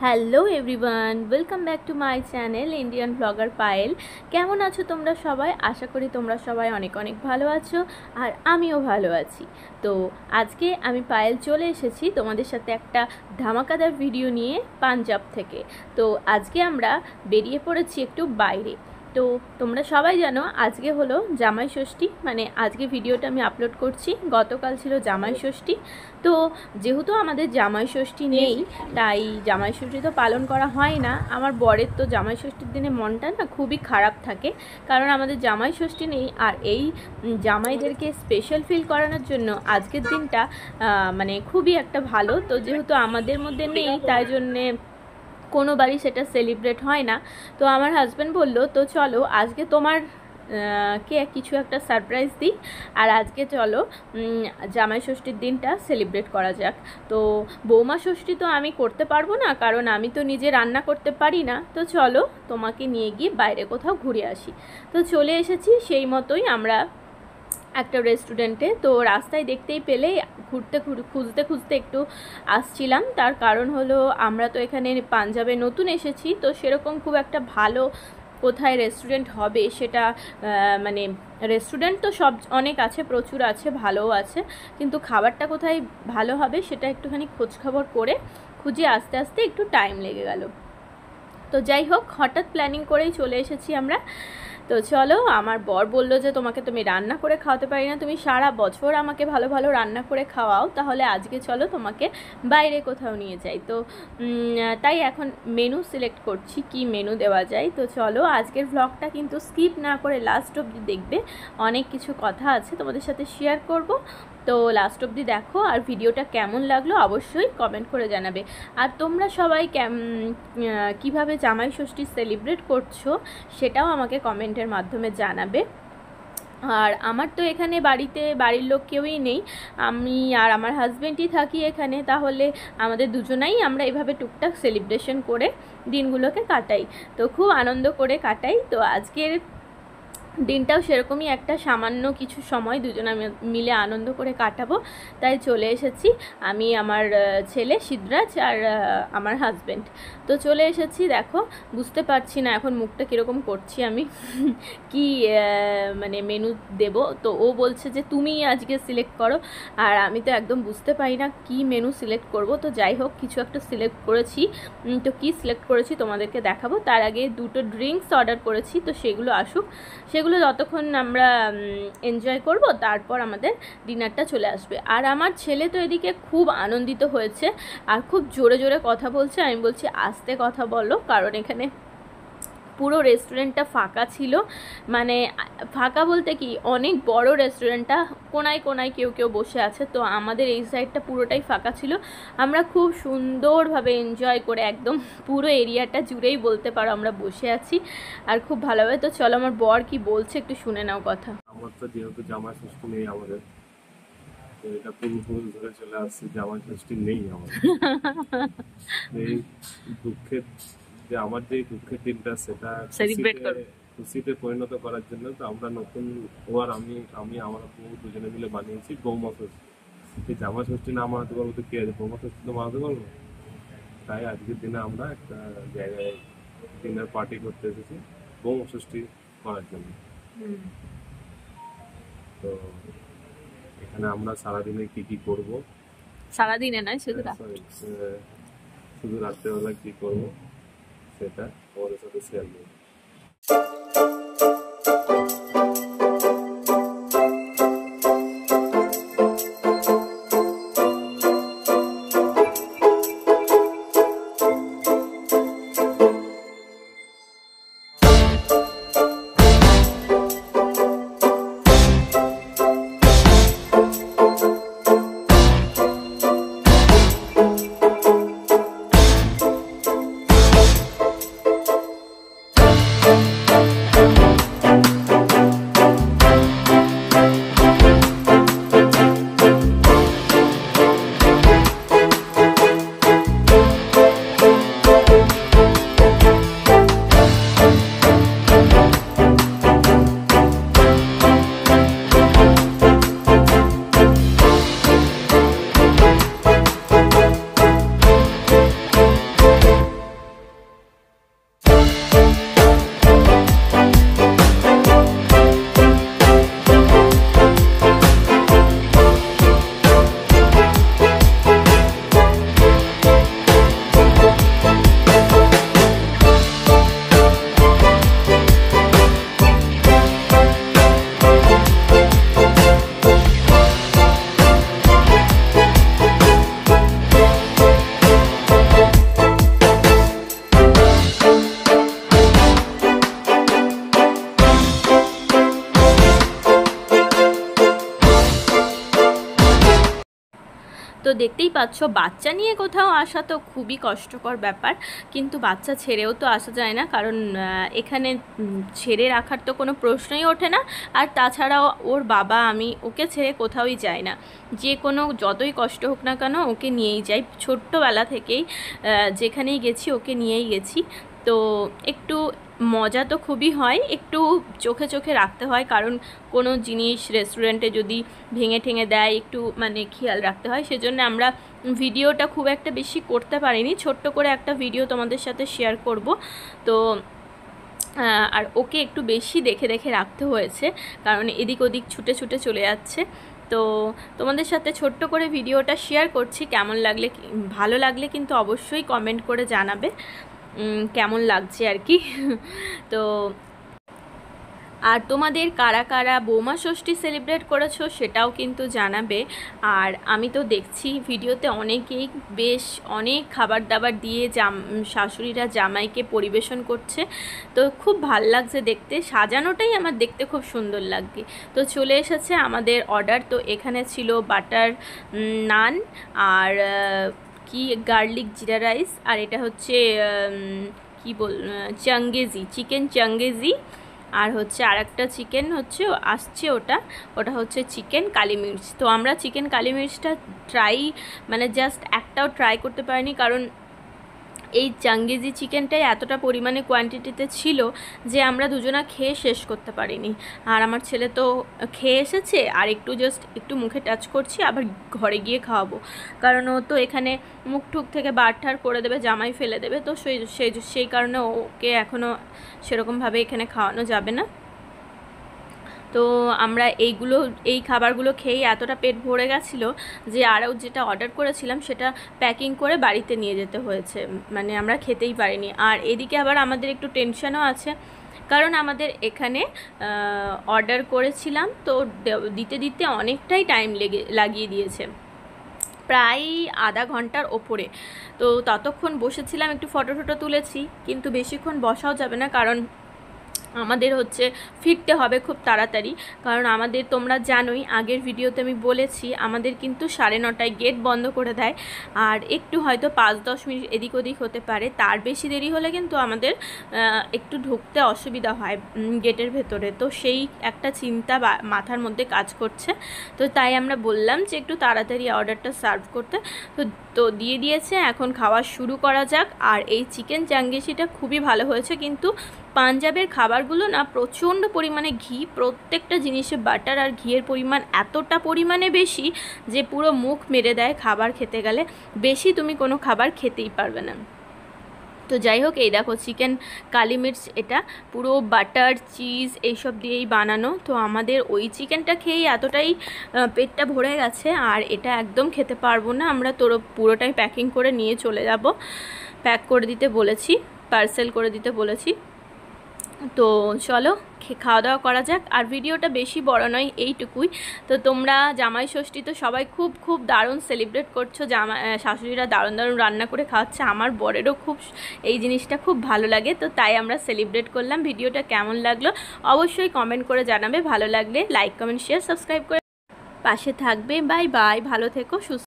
Hello everyone, welcome back to my channel Indian blogger Payel. কেমন আছো তোমরা সবাই? আশা করি তোমরা সবাই অনেক অনেক ভালো আছো, আর আমিও ভালো আছি। তো আজকে আমি পায়েল চলে এসেছি তোমাদের সাথে একটা ধামাকাদার ভিডিও নিয়ে পাঞ্জাব থেকে। তো আজকে আমরা বেরিয়ে পড়েছি একটু বাইরে। তো তোমরা সবাই জানো আজকে হলো জামাই ষষ্ঠী, মানে আজকে ভিডিওটা আমি আপলোড করছি, গতকাল ছিল জামাই ষষ্ঠী। তো যেহেতু আমাদের জামাই ষষ্ঠী নেই, তাই জামাই ষষ্ঠী তো পালন করা হয় না। আমার বরের তো জামাই ষষ্ঠীর দিনে মনটা না খুবই খারাপ থাকে, কারণ আমাদের জামাই ষষ্ঠী নেই। আর এই জামাইদেরকে স্পেশাল ফিল করানোর জন্য আজকের দিনটা মানে খুবই একটা ভালো। তো যেহেতু আমাদের মধ্যে নেই, তাই জন্যে কোনো বাড়ি সেটা সেলিব্রেট হয় না। তো আমার হাজব্যান্ড বলল, তো চলো আজকে তোমার কে কিছু একটা সারপ্রাইজ দিই, আর আজকে চলো জামাই ষষ্ঠীর দিনটা সেলিব্রেট করা যাক। তো বৌমা ষষ্ঠী তো আমি করতে পারবো না, কারণ আমি তো নিজে রান্না করতে পারি না। তো চলো তোমাকে নিয়ে গিয়ে বাইরে কোথাও ঘুরে আসি। তো চলে এসেছি সেই মতোই আমরা একটা রেস্টুরেন্টে। তো রাস্তায় দেখতেই পেলে খুঁজতে খুঁজতে একটু আসছিলাম। তার কারণ হলো আমরা তো এখানে পাঞ্জাবে নতুন এসেছি, তো সেরকম খুব একটা ভালো কোথায় রেস্টুরেন্ট হবে সেটা মানে রেস্টুরেন্ট তো সব অনেক আছে, প্রচুর আছে, ভালোও আছে, কিন্তু খাবারটা কোথায় ভালো হবে সেটা একটুখানি খোঁজখবর করে খুঁজে আস্তে আস্তে একটু টাইম লেগে গেল। তো যাই হোক, হঠাৎ প্ল্যানিং করেই চলে এসেছি আমরা। তো চলো, আমার বর বললো যে তোমাকে তুমি রান্না করে খাওয়াতে পারি না, তুমি সারা বছর আমাকে ভালো ভালো রান্না করে খাওয়াও, তাহলে আজকে চলো তোমাকে বাইরে কোথাও নিয়ে যাই। তো তাই এখন মেনু সিলেক্ট করছি, কি মেনু দেওয়া যায়। তো চলো আজকের ভ্লগটা কিন্তু স্কিপ না করে লাস্ট অবধি দেখবে, অনেক কিছু কথা আছে তোমাদের সাথে শেয়ার করব। তো লাস্ট অবধি দেখো, আর ভিডিওটা কেমন লাগলো অবশ্যই কমেন্ট করে জানাবে। আর তোমরা সবাই কিভাবে জামাই ষষ্ঠী সেলিব্রেট করছো সেটাও আমাকে কমেন্টের মাধ্যমে জানাবে। আর আমার তো এখানে বাড়ির লোক কেউই নেই, আমি আর আমার হাজব্যান্ডই থাকি এখানে। তাহলে আমাদের দুজনাই আমরা এভাবে টুকটাক সেলিব্রেশন করে দিনগুলোকে কাটাই, তো খুব আনন্দ করে কাটাই। তো আজকের দিনটাও সেরকমই একটা সামান্য কিছু সময় দুজনে মিলে আনন্দ করে কাটাবো, তাই চলে এসেছি আমি, আমার ছেলে সিদ্ধরাজ আর আমার হাজব্যান্ড। তো চলে এসেছি, দেখো বুঝতে পারছি না এখন মুখটা কীরকম করছি আমি কি মানে মেনু দেব। তো ও বলছে যে তুমি আজকে সিলেক্ট করো, আর আমি তো একদম বুঝতে পারি না কি মেনু সিলেক্ট করব। তো যাই হোক, কিছু একটা সিলেক্ট করেছি। তো কি সিলেক্ট করেছি তোমাদেরকে দেখাবো। তার আগে দুটো ড্রিঙ্কস অর্ডার করেছি, তো সেগুলো আসুক, সেগুলো যতক্ষণ আমরা এনজয় করব, তারপর আমাদের ডিনারটা চলে আসবে। আর আমার ছেলে তো এদিকে খুব আনন্দিত হয়েছে, আর খুব জোরে জোরে কথা বলছে। আমি বলছি আস্তে কথা বলো, কারণ এখানে পুরো রেস্টুরেন্টটা ফাঁকা ছিল, মানে ফাঁকা বলতে কি অনেক বড় রেস্টুরেন্টটা, কোনায় কোনায় কেউ কেউ বসে আছে। তো আমাদের এই সাইডটা পুরোটাই ফাঁকা ছিল, আমরা খুব সুন্দরভাবে এনজয় করে একদম পুরো এরিয়াটা জুড়েই বলতে পারো আমরা বসে আছি, আর খুব ভালোভাবে। তো চলো আমার বর কি বলছে একটু শুনে নাও কথা। আমার তো যেহেতু জামাই ষষ্ঠী নেই আমাদের, তো এটা পূর্বপুরুষ ধরে চলে আসছে, জামাই ষষ্ঠী নেই আমাদের। এই দুঃখের যে আমার যে দুঃখের দিনটা, সেটা খুশিতে পরিণত করার জন্য তো আমরা নতুন ও আর আমি আমার বউ দুজনে মিলে বানিয়েছি বৌমা ষষ্ঠী। এই জামাই ষষ্ঠী না মানাতে পারবো তো কি আছে, বৌমা ষষ্ঠী তো মানাতে পারবো। তাই আজকের দিনে আমরা একটা জায়গায় ডিনার পার্টি করতে এসেছি বৌমা ষষ্ঠী করার জন্য। তো এখানে আমরা সারাদিনে কি কি করবো, সারাদিনে নয় শুধু রাত্রেবেলা কি করবো সেটা তোমাদের সাথে শেয়ার করবো। দেখতেই পাচ্ছ বাচ্চা নিয়ে কোথাও আসা তো খুবই কষ্টকর ব্যাপার, কিন্তু বাচ্চা ছেড়েও তো আসা যায় না, কারণ এখানে ছেড়ে রাখার তো কোনো প্রশ্নই ওঠে না। আর তাছাড়াও ওর বাবা, আমি ওকে ছেড়ে কোথাওই যাই না, যে কোনো যতই কষ্ট হোক না কেন ওকে নিয়েই যাই। ছোট্টবেলা থেকেই যেখানেই গেছি ওকে নিয়েই গেছি। তো একটু মজা তো খুবই হয়, একটু চোখে চোখে রাখতে হয়, কারণ কোনো জিনিস রেস্টুরেন্টে যদি ভেঙে ঠেঙে দেয় একটু মানে খেয়াল রাখতে হয়। সেজন্য আমরা ভিডিওটা খুব একটা বেশি করতে পারিনি, ছোট্ট করে একটা ভিডিও তোমাদের সাথে শেয়ার করব। তো আর ওকে একটু বেশি দেখে দেখে রাখতে হয়েছে, কারণ এদিক ওদিক ছুটে ছুটে চলে যাচ্ছে। তো তোমাদের সাথে ছোট্ট করে ভিডিওটা শেয়ার করছি, কেমন লাগলে, ভালো লাগলে কিন্তু অবশ্যই কমেন্ট করে জানাবে কেমন লাগছে আর কি। তো আর তোমাদের কারা কারা বৌমা ষষ্ঠী সেলিব্রেট করেছো সেটাও কিন্তু জানাবে। আর আমি তো দেখছি ভিডিওতে অনেকেই বেশ অনেক খাবার দাবার দিয়ে শাশুড়িরা জামাইকে পরিবেশন করছে, তো খুব ভাল লাগছে দেখতে, সাজানোটাই আমার দেখতে খুব সুন্দর লাগে। তো চলে এসেছে আমাদের অর্ডার, তো এখানে ছিল বাটার নান আর কি গার্লিক জিরা রাইস, আর এটা হচ্ছে কি চাঙ্গেজি, চিকেন চাঙ্গেজি। আর হচ্ছে আর একটা চিকেন হচ্ছে আসছে, ওটা হচ্ছে চিকেন কালি মির্চ। তো আমরা চিকেন কালি মির্চটা মানে জাস্ট একটাও ট্রাই করতে পারিনি, কারণ এই চাঙ্গেজি চিকেনটাই এতটা পরিমাণে কোয়ান্টিটিতে ছিল যে আমরা দুজনা খেয়ে শেষ করতে পারিনি। আর আমার ছেলে তো খেয়ে এসেছে, আর একটু মুখে টাচ করছি, আবার ঘরে গিয়ে খাওয়াবো, কারণ ও তো এখানে মুখ টুক থেকে বার করে দেবে, জামাই ফেলে দেবে। তো সেই কারণে ওকে এখনও সেরকমভাবে এখানে খাওয়ানো যাবে না। তো আমরা এই খাবারগুলো খেয়েই এতটা পেট ভরে গেছিলো যে আরও যেটা অর্ডার করেছিলাম সেটা প্যাকিং করে বাড়িতে নিয়ে যেতে হয়েছে, মানে আমরা খেতেই পারিনি। আর এদিকে আবার আমাদের একটু টেনশনও আছে, কারণ আমাদের এখানে অর্ডার করেছিলাম, তো দিতে দিতে অনেকটাই টাইম লাগিয়ে দিয়েছে, প্রায় আধা ঘন্টার ওপরে। তো ততক্ষণ বসেছিলাম, একটু ফটো তুলেছি, কিন্তু বেশিক্ষণ বসাও যাবে না, কারণ আমাদের হচ্ছে ফিরতে হবে খুব তাড়াতাড়ি। কারণ আমাদের তোমরা জানোই, আগের ভিডিওতে আমি বলেছি আমাদের কিন্তু 9:30টায় গেট বন্ধ করে দেয়, আর একটু হয়তো 5-10 মিনিট এদিক ওদিক হতে পারে, তার বেশি দেরি হলে কিন্তু আমাদের একটু ঢুকতে অসুবিধা হয় গেটের ভেতরে। তো সেই একটা চিন্তা মাথার মধ্যে কাজ করছে, তো তাই আমরা বললাম যে একটু তাড়াতাড়ি অর্ডারটা সার্ভ করতে। তো দিয়ে দিয়েছে, এখন খাওয়া শুরু করা যাক। আর এই চিকেন চাঙ্গেসিটা খুবই ভালো হয়েছে, কিন্তু পাঞ্জাবের খাবারগুলো না প্রচণ্ড পরিমাণে ঘি, প্রত্যেকটা জিনিসে বাটার আর ঘিয়ের পরিমাণ এতটা পরিমাণে বেশি যে পুরো মুখ মেরে দেয় খাবার খেতে গেলে, বেশি তুমি কোনো খাবার খেতেই পারবে না। তো যাই হোক, এই দেখো চিকেন কালি মির্চ, এটা পুরো বাটার চিজ এইসব দিয়েই বানানো। তো আমাদের ওই চিকেনটা খেয়েই এতটাই পেটটা ভরে গেছে, আর এটা একদম খেতে পারবো না, আমরা পুরোটাই প্যাকিং করে নিয়ে চলে যাব, প্যাক করে দিতে বলেছি, পার্সেল করে দিতে বলেছি। তো চলো খাওয়া দাওয়া করা যাক। আর ভিডিওটা বেশি বড় নয়, এইটুকুই। তো তোমরা জামাই ষষ্ঠী তো সবাই খুব খুব দারুণ সেলিব্রেট করছো, শাশুড়িরা দারুণ দারুণ রান্না করে খাওয়াচ্ছে, আমার বরেরও খুব এই জিনিসটা খুব ভালো লাগে, তো তাই আমরা সেলিব্রেট করলাম। ভিডিওটা কেমন লাগলো অবশ্যই কমেন্ট করে জানাবে, ভালো লাগলে লাইক কমেন্ট শেয়ার সাবস্ক্রাইব করে পাশে থাকবে। বাই বাই, ভালো থেকো, সুস্থ।